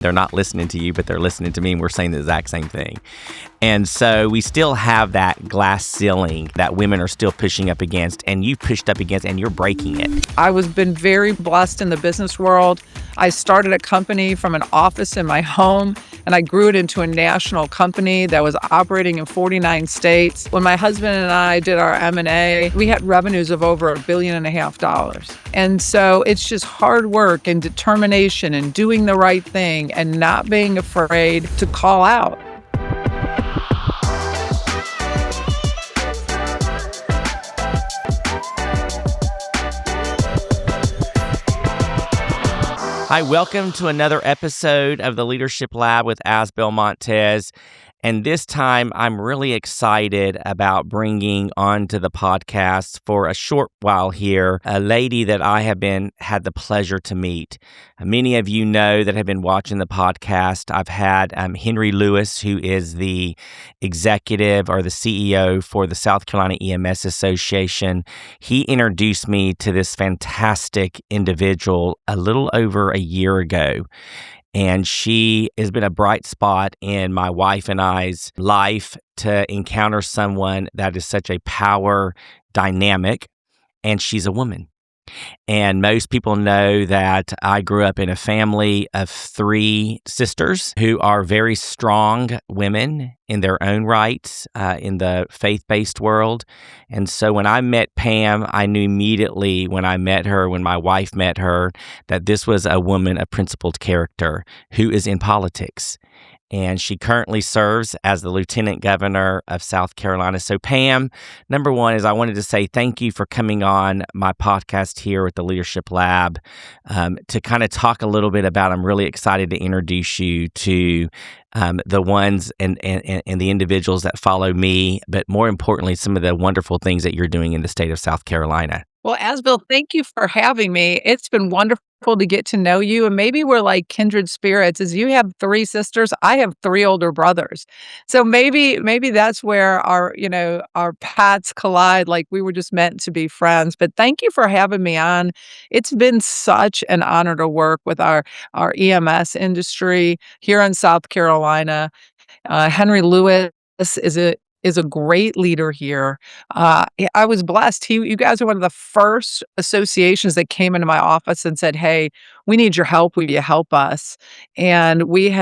They're not listening to you, but they're listening to me, and we're saying the exact same thing. And so we still have that glass ceiling that women are still pushing up against, and you've pushed up against, and you're breaking it. I was been very blessed in the business world. I started a company from an office in my home, and I grew it into a national company that was operating in 49 states. When my husband and I did our M&A, we had revenues of over $1.5 billion. And so it's just hard work and determination and doing the right thing and not being afraid to call out. Hi, welcome to another episode of the Leadership Lab with Asbel Montes. And this time, I'm really excited about bringing onto the podcast for a short while here a lady that I have had the pleasure to meet. Many of you know that have been watching the podcast. I've had Henry Lewis, who is the executive or the CEO for the South Carolina EMS Association. He introduced me to this fantastic individual a little over a year ago. And she has been a bright spot in my wife and I's life to encounter someone that is such a power dynamic, and she's a woman. And most people know that I grew up in a family of 3 sisters who are very strong women in their own rights in the faith-based world. And so when I met Pam, I knew immediately when I met her, when my wife met her, that this was a woman of principled character who is in politics. And she currently serves as the Lieutenant Governor of South Carolina. So Pam, number one is I wanted to say thank you for coming on my podcast here at the Leadership Lab to kind of talk a little bit about, I'm really excited to introduce you to the ones and the individuals that follow me, but more importantly, some of the wonderful things that you're doing in the state of South Carolina. Well, Asbel, thank you for having me. It's been wonderful to get to know you, and maybe we're like kindred spirits. As you have 3 sisters, I have 3 older brothers. So maybe that's where our paths collide, like we were just meant to be friends. But thank you for having me on. It's been such an honor to work with our EMS industry here in South Carolina. Henry Lewis is a great leader here. I was blessed. You guys are one of the first associations that came into my office and said, "Hey, we need your help. Will you help us?" And we've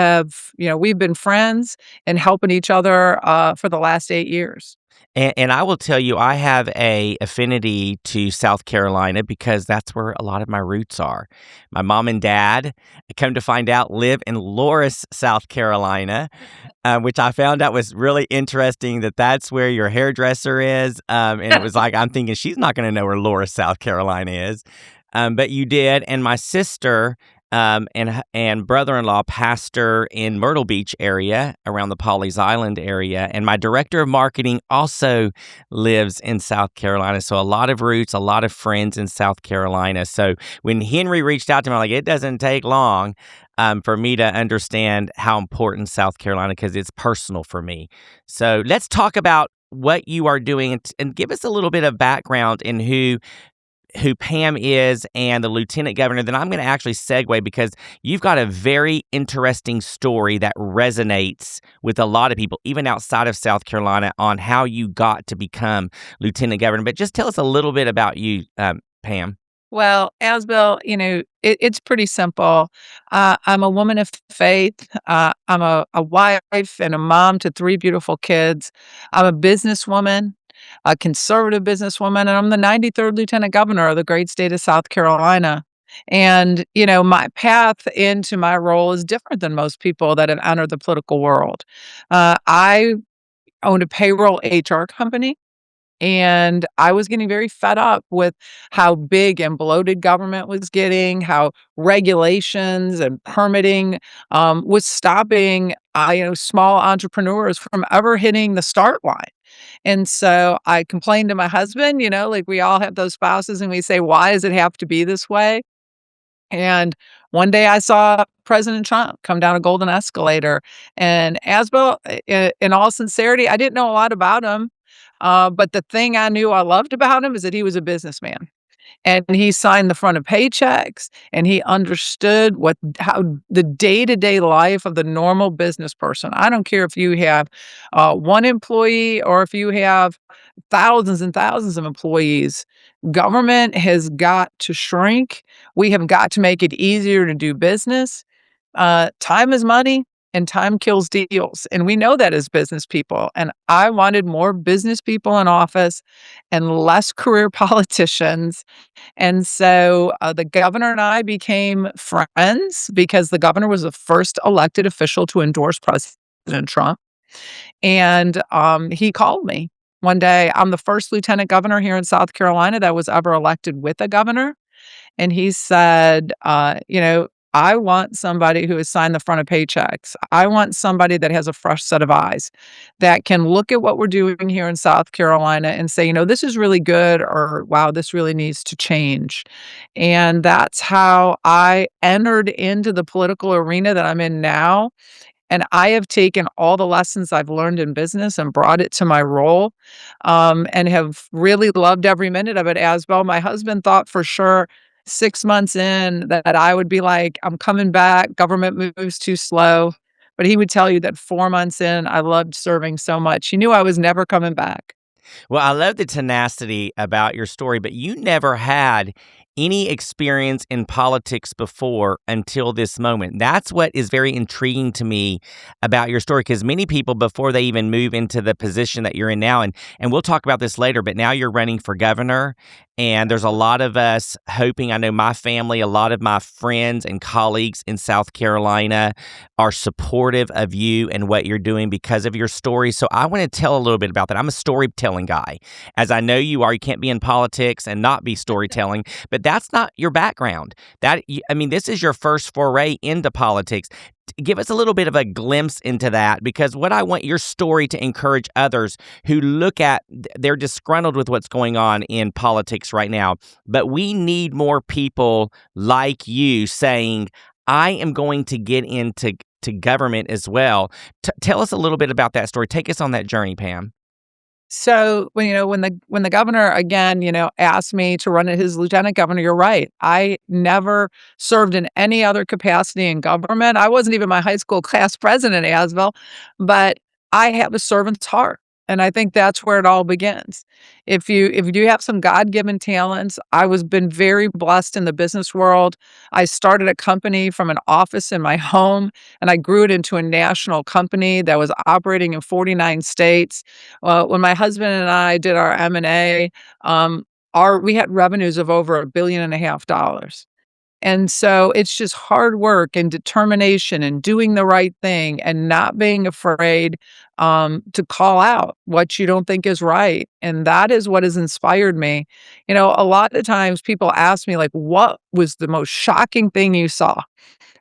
been friends and helping each other for the last 8 years. And I will tell you, I have a affinity to South Carolina because that's where a lot of my roots are. My mom and dad, come to find out, live in Loris, South Carolina, which I found out was really interesting that that's where your hairdresser is. And it was like, I'm thinking she's not going to know where Loris, South Carolina is. But you did. And my sister and brother-in-law pastor in Myrtle Beach area around the Pawleys Island area. And my director of marketing also lives in South Carolina. So a lot of roots, a lot of friends in South Carolina. So when Henry reached out to me, I'm like, it doesn't take long for me to understand how important South Carolina, because it's personal for me. So let's talk about what you are doing and give us a little bit of background in who Pam is and the Lieutenant Governor. Then I'm going to actually segue because you've got a very interesting story that resonates with a lot of people, even outside of South Carolina, on how you got to become Lieutenant Governor. But just tell us a little bit about you, Pam. Well, Asbel, it's pretty simple. I'm a woman of faith. I'm a wife and a mom to 3 beautiful kids. I'm a businesswoman, a conservative businesswoman, and I'm the 93rd Lieutenant Governor of the great state of South Carolina. And, my path into my role is different than most people that have entered the political world. I owned a payroll HR company. And I was getting very fed up with how big and bloated government was getting, how regulations and permitting was stopping small entrepreneurs from ever hitting the start line. And so I complained to my husband, like we all have those spouses, and we say, why does it have to be this way? And one day I saw President Trump come down a golden escalator. And Asbel, in all sincerity, I didn't know a lot about him. But the thing I knew I loved about him is that he was a businessman. and he signed the front of paychecks, and he understood how the day-to-day life of the normal business person. I don't care if you have, 1 employee or if you have thousands and thousands of employees. Government has got to shrink. We have got to make it easier to do business. Time is money and time kills deals. And we know that as business people. And I wanted more business people in office and less career politicians. And so the governor and I became friends because the governor was the first elected official to endorse President Trump. And he called me one day. I'm the first lieutenant governor here in South Carolina that was ever elected with a governor. And he said, I want somebody who has signed the front of paychecks. I want somebody that has a fresh set of eyes that can look at what we're doing here in South Carolina and say, this is really good, or wow, this really needs to change. And that's how I entered into the political arena that I'm in now. And I have taken all the lessons I've learned in business and brought it to my role, and have really loved every minute of it. Asbel, my husband thought for sure 6 months in that I would be like, I'm coming back. Government moves too slow. But he would tell you that 4 months in, I loved serving so much. He knew I was never coming back. Well, I love the tenacity about your story, but you never had any experience in politics before until this moment. That's what is very intriguing to me about your story, because many people, before they even move into the position that you're in now, and we'll talk about this later, but now you're running for governor, and there's a lot of us hoping. I know my family, a lot of my friends and colleagues in South Carolina are supportive of you and what you're doing because of your story. So I want to tell a little bit about that. I'm a storytelling guy, as I know you are. You can't be in politics and not be storytelling, but that's not your background. This is your first foray into politics. Give us a little bit of a glimpse into that, because what I want your story to encourage others who look at, they're disgruntled with what's going on in politics right now, but we need more people like you saying, I am going to get into government as well. Tell us a little bit about that story. Take us on that journey, Pam. So when the governor again, asked me to run as his lieutenant governor, you're right. I never served in any other capacity in government. I wasn't even my high school class president, Asbel, but I have a servant's heart. And I think that's where it all begins. If you do have some God-given talents, I was been very blessed in the business world. I started a company from an office in my home, and I grew it into a national company that was operating in 49 states. When my husband and I did our M&A, we had revenues of over $1.5 billion. And so it's just hard work and determination and doing the right thing and not being afraid to call out what you don't think is right. And that is what has inspired me. A lot of times people ask me, like, what was the most shocking thing you saw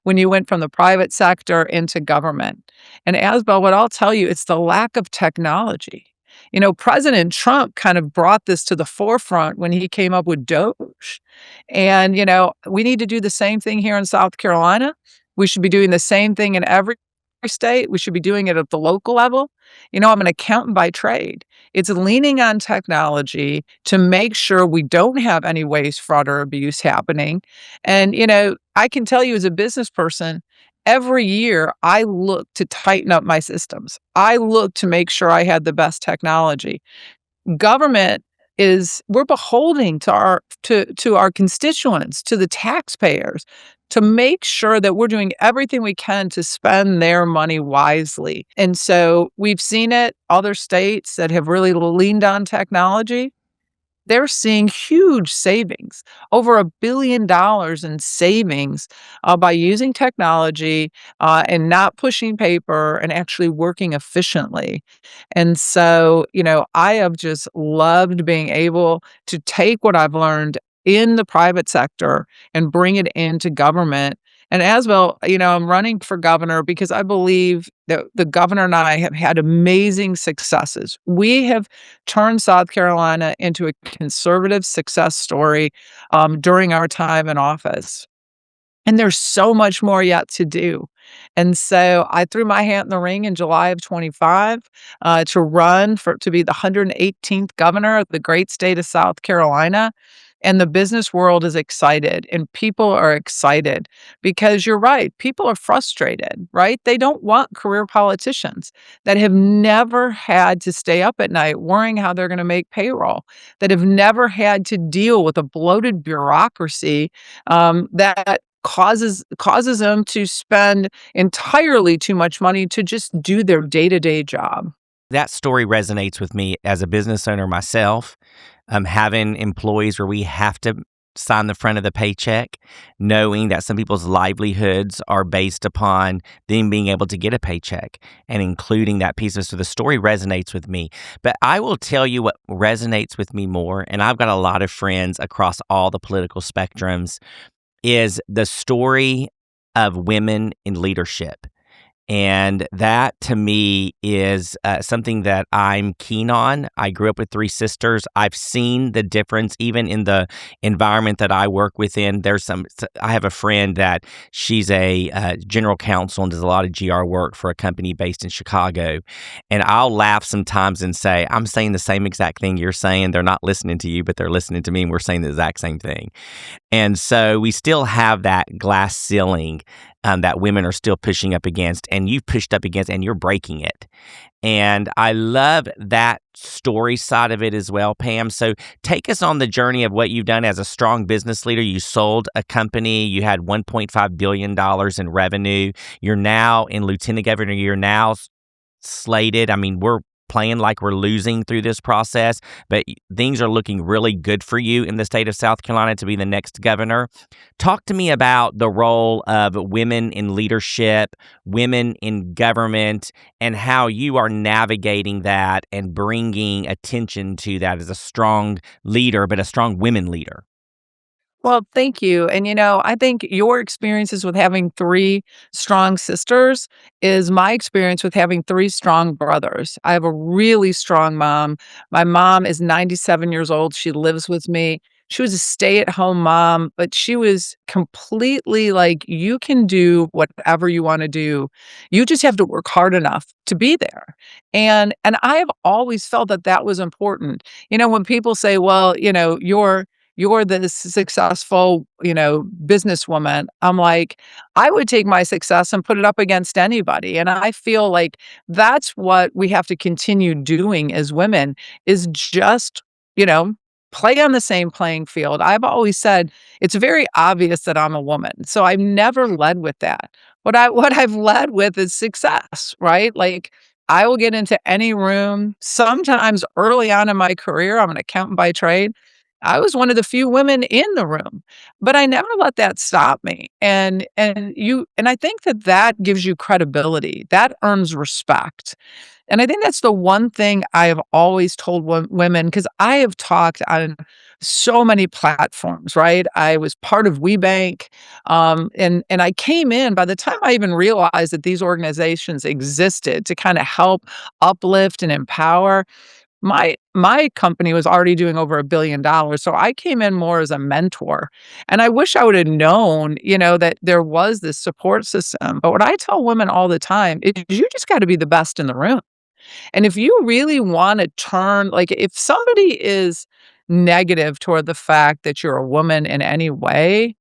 when you went from the private sector into government? And Asbel, what I'll tell you, it's the lack of technology. President Trump kind of brought this to the forefront when he came up with Doge. And, we need to do the same thing here in South Carolina. We should be doing the same thing in every state. We should be doing it at the local level. I'm an accountant by trade. It's leaning on technology to make sure we don't have any waste, fraud, or abuse happening. And, I can tell you as a business person, every year I look to tighten up my systems. I look to make sure I had the best technology. Government we're beholding to our constituents, to the taxpayers, to make sure that we're doing everything we can to spend their money wisely. And so we've seen it, other states that have really leaned on technology, they're seeing huge savings, over $1 billion in savings by using technology and not pushing paper and actually working efficiently. And so, I have just loved being able to take what I've learned in the private sector and bring it into government. And as well, I'm running for governor because I believe that the governor and I have had amazing successes. We have turned South Carolina into a conservative success story during our time in office. And there's so much more yet to do. And so I threw my hat in the ring in July of 25 to be the 118th governor of the great state of South Carolina. And the business world is excited and people are excited because you're right. People are frustrated, right? They don't want career politicians that have never had to stay up at night worrying how they're going to make payroll, that have never had to deal with a bloated bureaucracy that causes them to spend entirely too much money to just do their day-to-day job. That story resonates with me as a business owner myself. Having employees where we have to sign the front of the paycheck, knowing that some people's livelihoods are based upon them being able to get a paycheck and including that piece of so the story resonates with me. But I will tell you what resonates with me more, and I've got a lot of friends across all the political spectrums, is the story of women in leadership. And that to me is something that I'm keen on. I grew up with three sisters. I've seen the difference even in the environment that I work within. I have a friend that she's a general counsel and does a lot of GR work for a company based in Chicago. And I'll laugh sometimes and say, I'm saying the same exact thing you're saying. They're not listening to you, but they're listening to me, and we're saying the exact same thing. And so we still have that glass ceiling that women are still pushing up against, and you've pushed up against, and you're breaking it. And I love that story side of it as well, Pam. So take us on the journey of what you've done as a strong business leader. You sold a company. You had $1.5 billion in revenue. You're now in lieutenant governor. You're now slated. I mean, we're playing like we're losing through this process, but things are looking really good for you in the state of South Carolina to be the next governor. Talk to me about the role of women in leadership, women in government, and how you are navigating that and bringing attention to that as a strong leader, but a strong women leader. Well, thank you. And, I think your experiences with having three strong sisters is my experience with having three strong brothers. I have a really strong mom. My mom is 97 years old. She lives with me. She was a stay-at-home mom, but she was completely like, you can do whatever you want to do. You just have to work hard enough to be there. And I have always felt that that was important. When people say, well, you're this successful, businesswoman. I'm like, I would take my success and put it up against anybody. And I feel like that's what we have to continue doing as women is just, you know, play on the same playing field. I've always said it's very obvious that I'm a woman. So I've never led with that. What I've led with is success, right? Like I will get into any room. Sometimes early on in my career, I'm an accountant by trade. I was one of the few women in the room, but I never let that stop me. And I think that that gives you credibility. That earns respect. And I think that's the one thing I have always told women because I have talked on so many platforms, right? I was part of WeBank, and I came in by the time I even realized that these organizations existed to kind of help uplift and empower. My company was already doing over $1 billion, so I came in more as a mentor, and I wish I would have known, that there was this support system, but what I tell women all the time is you just gotta be the best in the room, and if you really wanna turn like, if somebody is negative toward the fact that you're a woman in any way,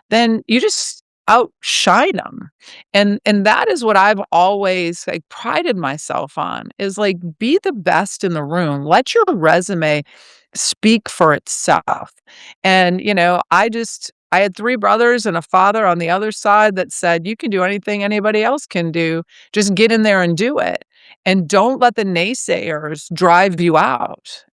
then you just outshine them. And that is what I've always, like, prided myself on, is, like, be the best in the room. Let your resume speak for itself. And, I had 3 brothers and a father on the other side that said, "You can do anything anybody else can do. Just get in there and do it. And don't let the naysayers drive you out."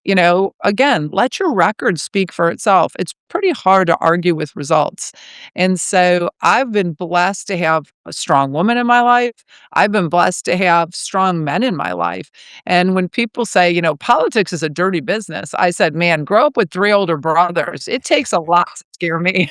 Again, let your record speak for itself. It's pretty hard to argue with results. And so I've been blessed to have a strong woman in my life. I've been blessed to have strong men in my life. And when people say, politics is a dirty business, I said, man, grow up with 3 older brothers. It takes a lot to scare me.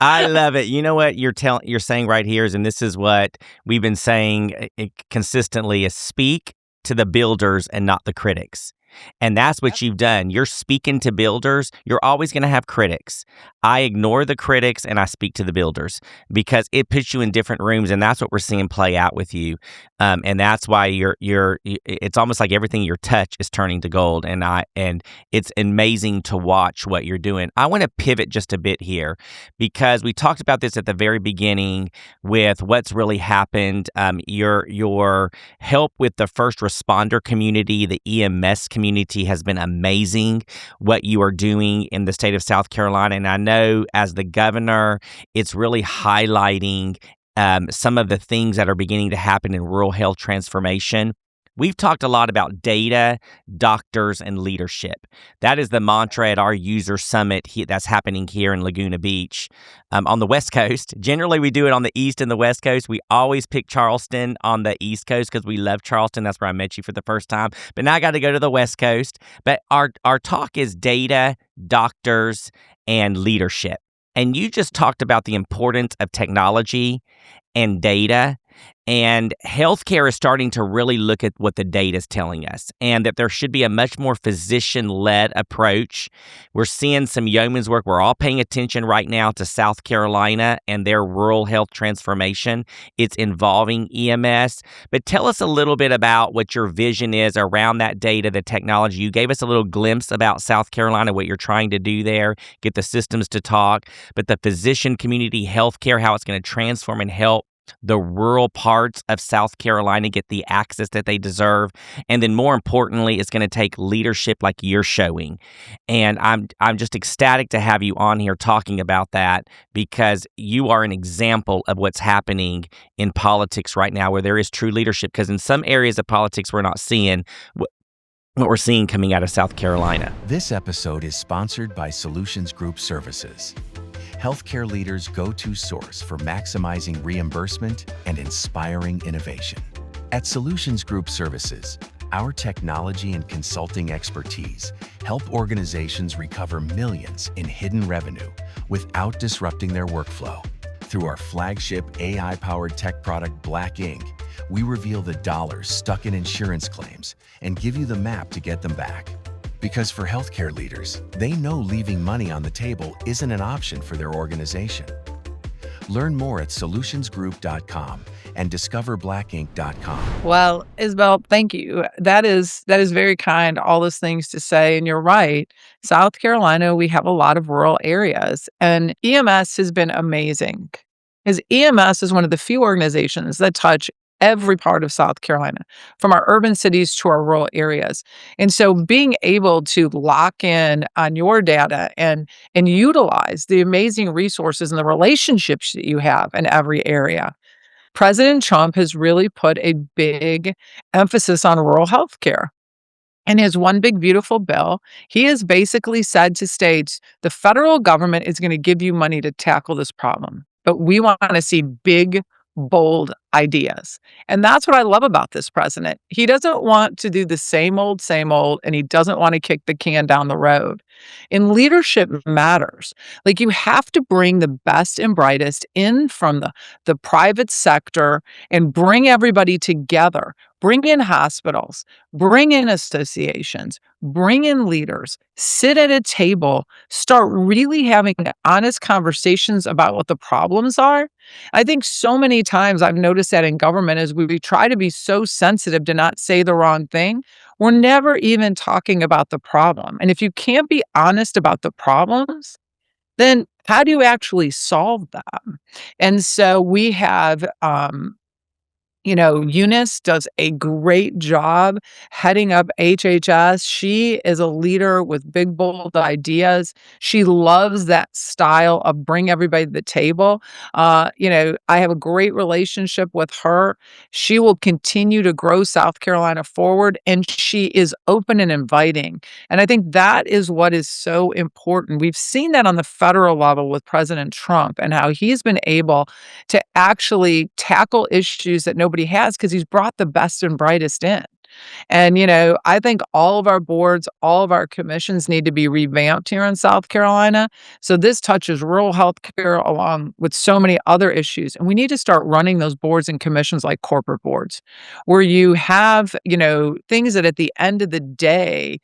I love it. You know what you're saying right here is, and this is what we've been saying consistently, is speak to the builders and not the critics. And that's what you've done. You're speaking to builders. You're always going to have critics. I ignore the critics and I speak to the builders because it puts you in different rooms, and that's what we're seeing play out with you. And that's why it's almost like everything you touch is turning to gold. And it's amazing to watch what you're doing. I want to pivot just a bit here because we talked about this at the very beginning with what's really happened. Your help with the first responder community, the EMS community has been amazing. What you are doing in the state of South Carolina, and I know as the governor, it's really highlighting some of the things that are beginning to happen in rural health transformation. We've talked a lot about data, doctors, and leadership. That is the mantra at our user summit that's happening here in Laguna Beach on the West Coast. Generally, we do it on the East and the West Coast. We always pick Charleston on the East Coast because we love Charleston. That's where I met you for the first time. But now I got to go to the West Coast. But our talk is data, doctors, and leadership. And you just talked about the importance of technology and data. And healthcare is starting to really look at what the data is telling us, and that there should be a much more physician-led approach. We're seeing some yeoman's work. We're all paying attention right now to South Carolina and their rural health transformation. It's involving EMS. But tell us a little bit about what your vision is around that data, the technology. You gave us a little glimpse about South Carolina, what you're trying to do there, get the systems to talk, but the physician community, healthcare, how it's going to transform and help the rural parts of South Carolina get the access that they deserve. And then more importantly, it's going to take leadership like you're showing. And I'm just ecstatic to have you on here talking about that because you are an example of what's happening in politics right now where there is true leadership. Because in some areas of politics, we're not seeing what we're seeing coming out of South Carolina. This episode is sponsored by Solutions Group Services, healthcare leaders' go-to source for maximizing reimbursement and inspiring innovation. At Solutions Group Services, our technology and consulting expertise help organizations recover millions in hidden revenue without disrupting their workflow. Through our flagship AI-powered tech product, Black Ink, we reveal the dollars stuck in insurance claims and give you the map to get them back. Because for healthcare leaders, they know leaving money on the table isn't an option for their organization. Learn more at solutionsgroup.com and discoverblackink.com. Well, Asbel, thank you. That is very kind, all those things to say. And you're right. South Carolina, we have a lot of rural areas, and EMS has been amazing. Because EMS is one of the few organizations that touch every part of South Carolina, from our urban cities to our rural areas. And so being able to lock in on your data and utilize the amazing resources and the relationships that you have in every area. President Trump has really put a big emphasis on rural health care. In his One Big Beautiful Bill, he has basically said to states, the federal government is going to give you money to tackle this problem, but we want to see big, bold ideas. And that's what I love about this president. He doesn't want to do the same old, and he doesn't want to kick the can down the road. And leadership matters. Like, you have to bring the best and brightest in from the private sector and bring everybody together. Bring in hospitals, bring in associations, bring in leaders, sit at a table, start really having honest conversations about what the problems are. I think so many times I've noticed that in government is we try to be so sensitive to not say the wrong thing. We're never even talking about the problem. And if you can't be honest about the problems, then how do you solve them? And so we have, Eunice does a great job heading up HHS. She is a leader with big, bold ideas. She loves that style of bring everybody to the table. I have a great relationship with her. She will continue to grow South Carolina forward, and she is open and inviting. And I think that is what is so important. We've seen that on the federal level with President Trump and how he's been able to actually tackle issues that nobody has because he's brought the best and brightest in. And, I think all of our boards, all of our commissions need to be revamped here in South Carolina. So this touches rural health care along with so many other issues. And we need to start running those boards and commissions like corporate boards, where you have, things that at the end of the day,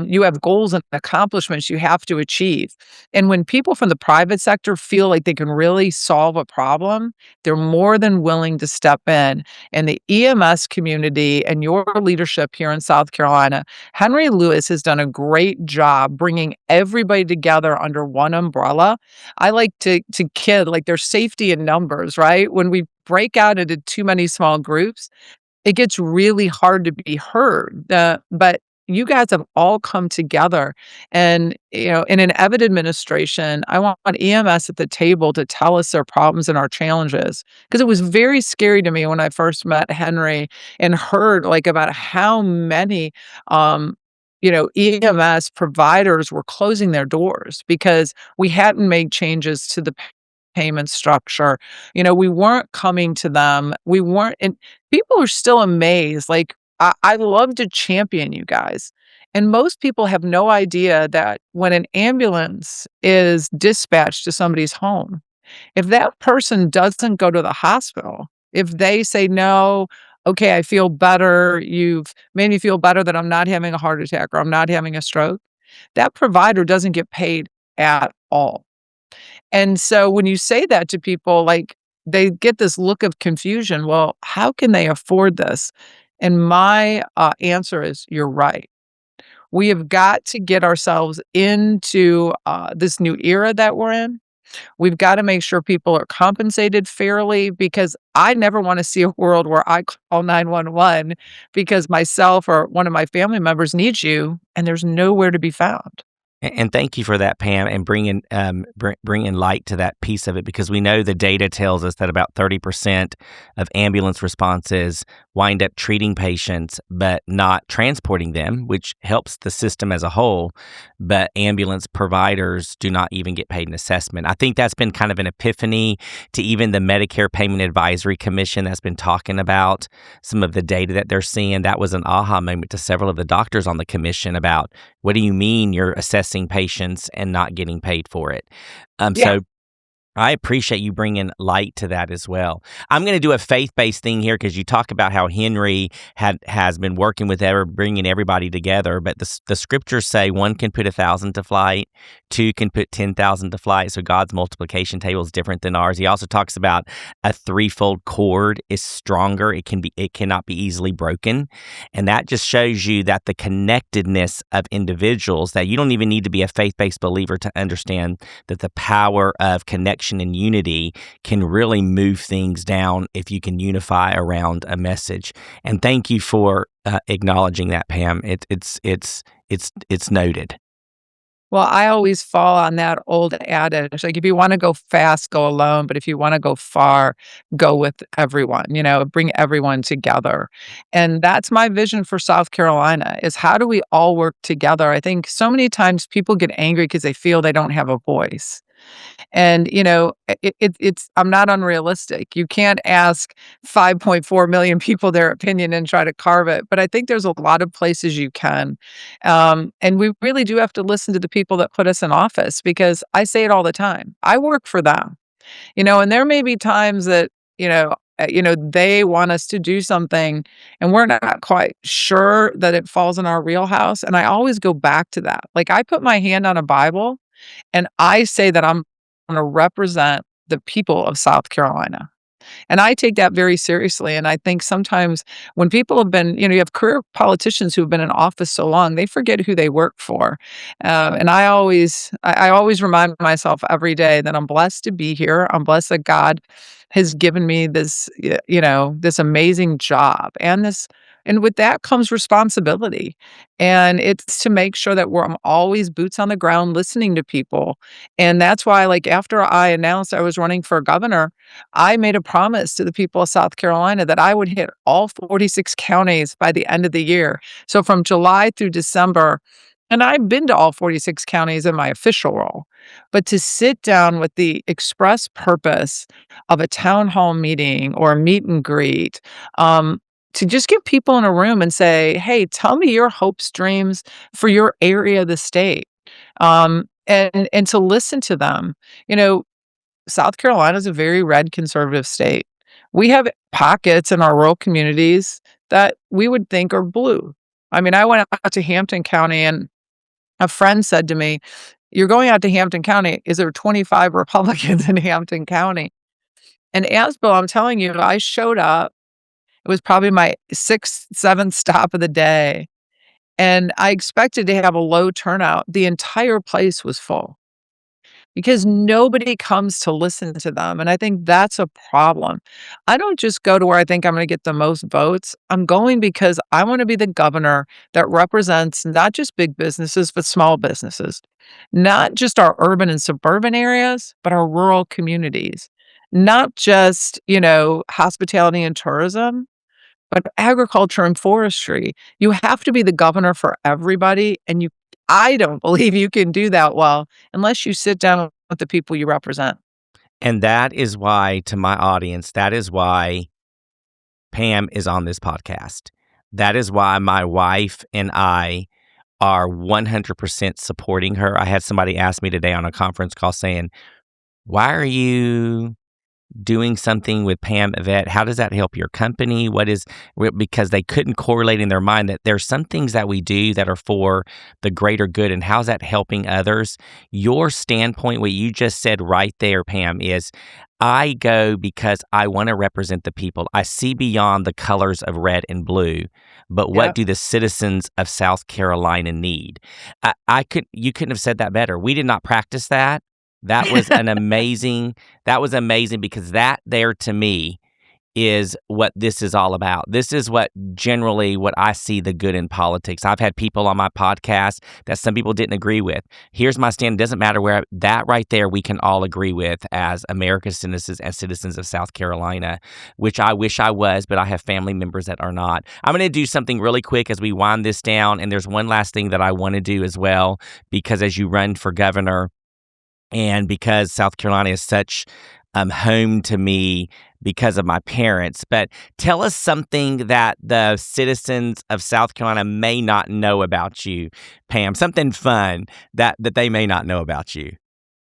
you have goals and accomplishments you have to achieve. And when people from the private sector feel like they can really solve a problem, they're more than willing to step in. And the EMS community and your leadership here in South Carolina, Henry Lewis has done a great job bringing everybody together under one umbrella. I like to kid, like there's safety in numbers, right? When we break out into too many small groups, it gets really hard to be heard. But you guys have all come together. And, in an Evid administration, I want EMS at the table to tell us their problems and our challenges. Because it was very scary to me when I first met Henry and heard like about how many, EMS providers were closing their doors because we hadn't made changes to the payment structure. We weren't coming to them. We weren't, and people are still amazed. Like, I love to champion you guys. And most people have no idea that when an ambulance is dispatched to somebody's home, if that person doesn't go to the hospital, if they say, no, okay, I feel better, you've made me feel better that I'm not having a heart attack or I'm not having a stroke, that provider doesn't get paid at all. And so when you say that to people, like they get this look of confusion. Well, how can they afford this? And my answer is, you're right. We have got to get ourselves into this new era that we're in. We've got to make sure people are compensated fairly, because I never want to see a world where I call 911 because myself or one of my family members needs you and there's nowhere to be found. And thank you for that, Pam, and bringing light to that piece of it, because we know the data tells us that about 30% of ambulance responses wind up treating patients but not transporting them, which helps the system as a whole. But ambulance providers do not even get paid an assessment. I think that's been kind of an epiphany to even the Medicare Payment Advisory Commission that's been talking about some of the data that they're seeing. That was an aha moment to several of the doctors on the commission about, what do you mean you're assessing patients and not getting paid for it? So I appreciate you bringing light to that as well. I'm going to do a faith-based thing here, because you talk about how Henry has been working with bringing everybody together. But the scriptures say one can put 1,000 to flight, two can put 10,000 to flight. So God's multiplication table is different than ours. He also talks about a threefold cord is stronger. It cannot be easily broken, and that just shows you that the connectedness of individuals, that you don't even need to be a faith-based believer to understand that the power of connection and unity can really move things down if you can unify around a message. And thank you for acknowledging that, Pam. It's noted. Well, I always fall on that old adage, like if you want to go fast, go alone, but if you want to go far, go with everyone, bring everyone together. And that's my vision for South Carolina, is how do we all work together? I think so many times people get angry because they feel they don't have a voice. And, it's I'm not unrealistic. You can't ask 5.4 million people their opinion and try to carve it. But I think there's a lot of places you can. And we really do have to listen to the people that put us in office, because I say it all the time. I work for them, and there may be times that, they want us to do something and we're not quite sure that it falls in our wheelhouse. And I always go back to that. Like, I put my hand on a Bible and I say that I'm going to represent the people of South Carolina. And I take that very seriously. And I think sometimes when people have been, you have career politicians who've been in office so long, they forget who they work for. And I always remind myself every day that I'm blessed to be here. I'm blessed that God has given me this, this amazing job, and with that comes responsibility. And it's to make sure that I'm always boots on the ground listening to people. And that's why, like, after I announced I was running for governor, I made a promise to the people of South Carolina that I would hit all 46 counties by the end of the year. So from July through December, and I've been to all 46 counties in my official role, but to sit down with the express purpose of a town hall meeting or a meet and greet, to just get people in a room and say, "Hey, tell me your hopes, dreams for your area of the state," and to listen to them. You know, South Carolina is a very red conservative state. We have pockets in our rural communities that we would think are blue. I mean, I went out to Hampton County, and a friend said to me, "You're going out to Hampton County. Is there 25 Republicans in Hampton County?" And Asbel, I'm telling you, I showed up. It was probably my 6th, 7th stop of the day, and I expected to have a low turnout. The entire place was full because nobody comes to listen to them, and I think that's a problem. I don't just go to where I think I'm gonna get the most votes. I'm going because I wanna be the governor that represents not just big businesses, but small businesses. Not just our urban and suburban areas, but our rural communities. Not just, hospitality and tourism, but agriculture and forestry. You have to be the governor for everybody, and I don't believe you can do that well unless you sit down with the people you represent. And that is why, to my audience, that is why Pam is on this podcast. That is why my wife and I are 100% supporting her. I had somebody ask me today on a conference call saying, "Why are you doing something with Pam Evette? How does that help your company? Because they couldn't correlate in their mind that there's some things that we do that are for the greater good, and how's that helping others? Your standpoint, what you just said right there, Pam, is I go because I want to represent the people. I see beyond the colors of red and blue, but what Yep. do the citizens of South Carolina need? You couldn't have said that better. We did not practice that. That was amazing because that there to me is what this is all about. This is what I see the good in politics. I've had people on my podcast that some people didn't agree with. Here's my stand. It doesn't matter where that right there we can all agree with as American citizens and citizens of South Carolina, which I wish I was, but I have family members that are not. I'm going to do something really quick as we wind this down. And there's one last thing that I want to do as well, because as you run for governor, and because South Carolina is such home to me because of my parents. But tell us something that the citizens of South Carolina may not know about you, Pam. Something fun that they may not know about you.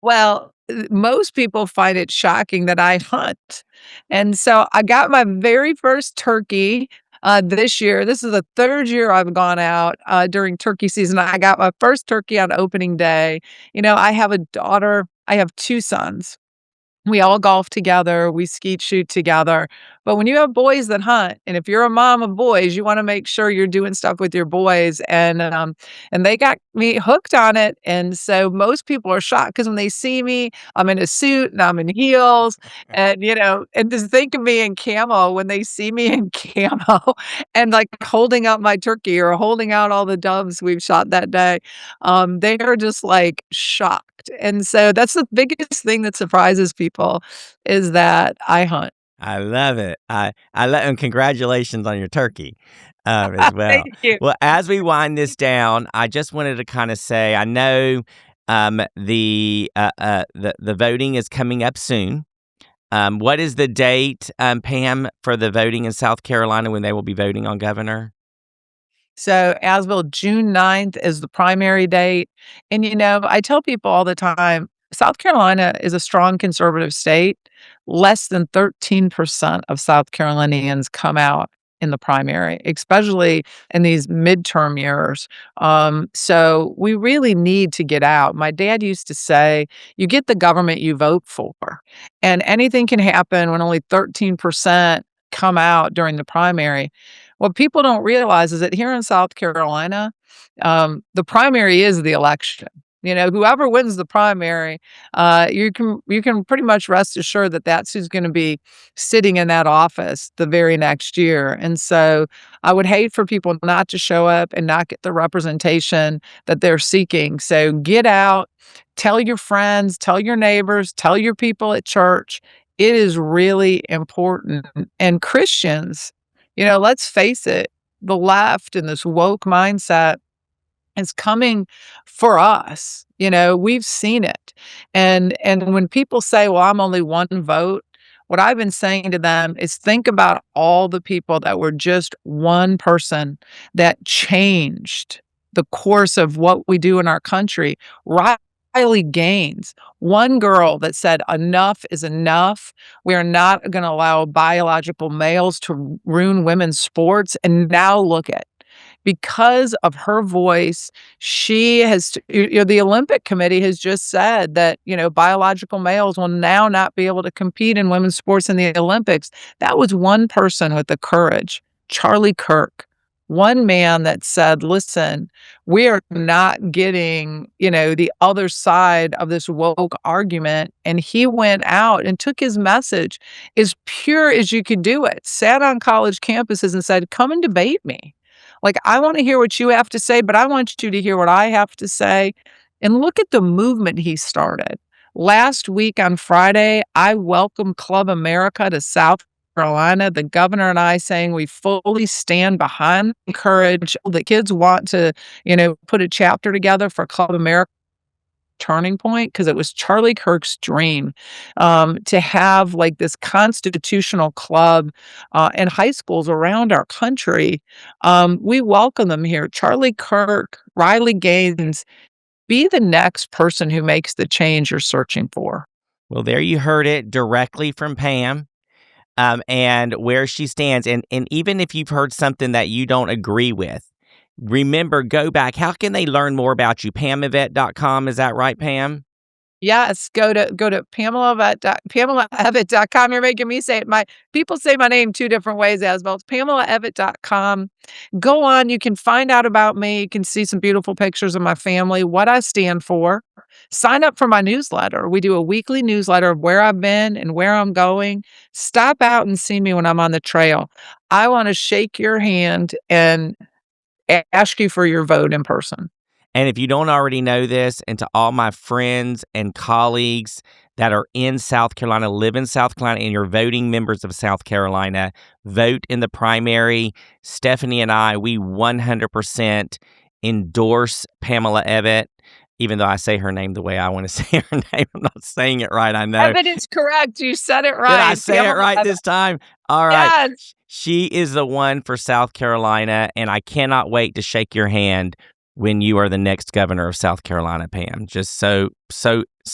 Well, most people find it shocking that I hunt. And so I got my very first turkey this year. This is the 3rd year I've gone out during turkey season. I got my first turkey on opening day. I have a daughter, I have 2 sons. We all golf together, we skeet shoot together. But when you have boys that hunt, and if you're a mom of boys, you wanna make sure you're doing stuff with your boys, and they got me hooked on it, and so most people are shocked because when they see me, I'm in a suit and I'm in heels, and just think of me in camo when they see me in camo and, like, holding out my turkey or holding out all the doves we've shot that day, they are just, like, shocked, and so that's the biggest thing that surprises people is that I hunt. I love it. I love, and congratulations on your turkey as well. Thank you. Well, as we wind this down, I just wanted to kind of say, I know the voting is coming up soon. What is the date, Pam, for the voting in South Carolina when they will be voting on governor? So, Asville, June 9th is the primary date, and, I tell people all the time, South Carolina is a strong conservative state. Less than 13% of South Carolinians come out in the primary, especially in these midterm years. So we really need to get out. My dad used to say, "You get the government you vote for," and anything can happen when only 13% come out during the primary. What people don't realize is that here in South Carolina, the primary is the election. Whoever wins the primary, you can pretty much rest assured that that's who's going to be sitting in that office the very next year. And so, I would hate for people not to show up and not get the representation that they're seeking. So get out, tell your friends, tell your neighbors, tell your people at church. It is really important. And Christians, let's face it, the left and this woke mindset is coming for us. We've seen it. And when people say, "Well, I'm only one vote," what I've been saying to them is think about all the people that were just one person that changed the course of what we do in our country. Riley Gaines, one girl that said, enough is enough. We are not going to allow biological males to ruin women's sports. And now look at, because of her voice, she has, the Olympic Committee has just said that, biological males will now not be able to compete in women's sports in the Olympics. That was one person with the courage, Charlie Kirk. One man that said, listen, we are not getting, the other side of this woke argument. And he went out and took his message as pure as you could do it, sat on college campuses and said, come and debate me. Like, I want to hear what you have to say, but I want you to hear what I have to say. And look at the movement he started. Last week on Friday, I welcomed Club America to South Carolina, the governor and I saying we fully stand behind, encourage the kids want to, put a chapter together for Club America turning point, because it was Charlie Kirk's dream to have like this constitutional club in high schools around our country. We welcome them here. Charlie Kirk, Riley Gaines, be the next person who makes the change you're searching for. Well, there you heard it directly from Pam. And where she stands. And even if you've heard something that you don't agree with, remember, go back. How can they learn more about you? PamEvette.com. Is that right, Pam? Yes, go to PamelaEvette.com. You're making me say it. People say my name two different ways, Asbel. It's PamelaEvette.com. Go on. You can find out about me. You can see some beautiful pictures of my family, what I stand for. Sign up for my newsletter. We do a weekly newsletter of where I've been and where I'm going. Stop out and see me when I'm on the trail. I want to shake your hand and ask you for your vote in person. And if you don't already know this, and to all my friends and colleagues that are in South Carolina, live in South Carolina, and you're voting members of South Carolina, vote in the primary. Stephanie and I, we 100% endorse Pamela Evette. Even though I say her name the way I want to say her name, I'm not saying it right, I know. Evidence correct. You said it right. Did I say it right this time? All right. Yes. She is the one for South Carolina, and I cannot wait to shake your hand when you are the next governor of South Carolina, Pam. Just so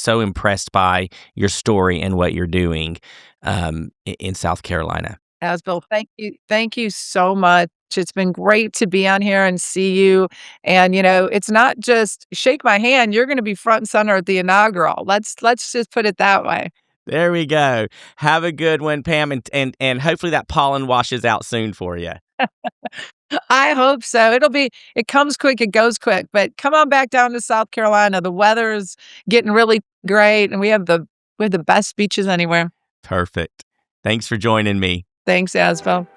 impressed by your story and what you're doing in South Carolina. Asbel, thank you so much. It's been great to be on here and see you. And it's not just shake my hand. You're going to be front and center at the inaugural. Let's just put it that way. There we go. Have a good one, Pam, and hopefully that pollen washes out soon for you. I hope so. It comes quick, it goes quick. But come on back down to South Carolina. The weather is getting really great, and we have the best beaches anywhere. Perfect. Thanks for joining me. Thanks, Asbel.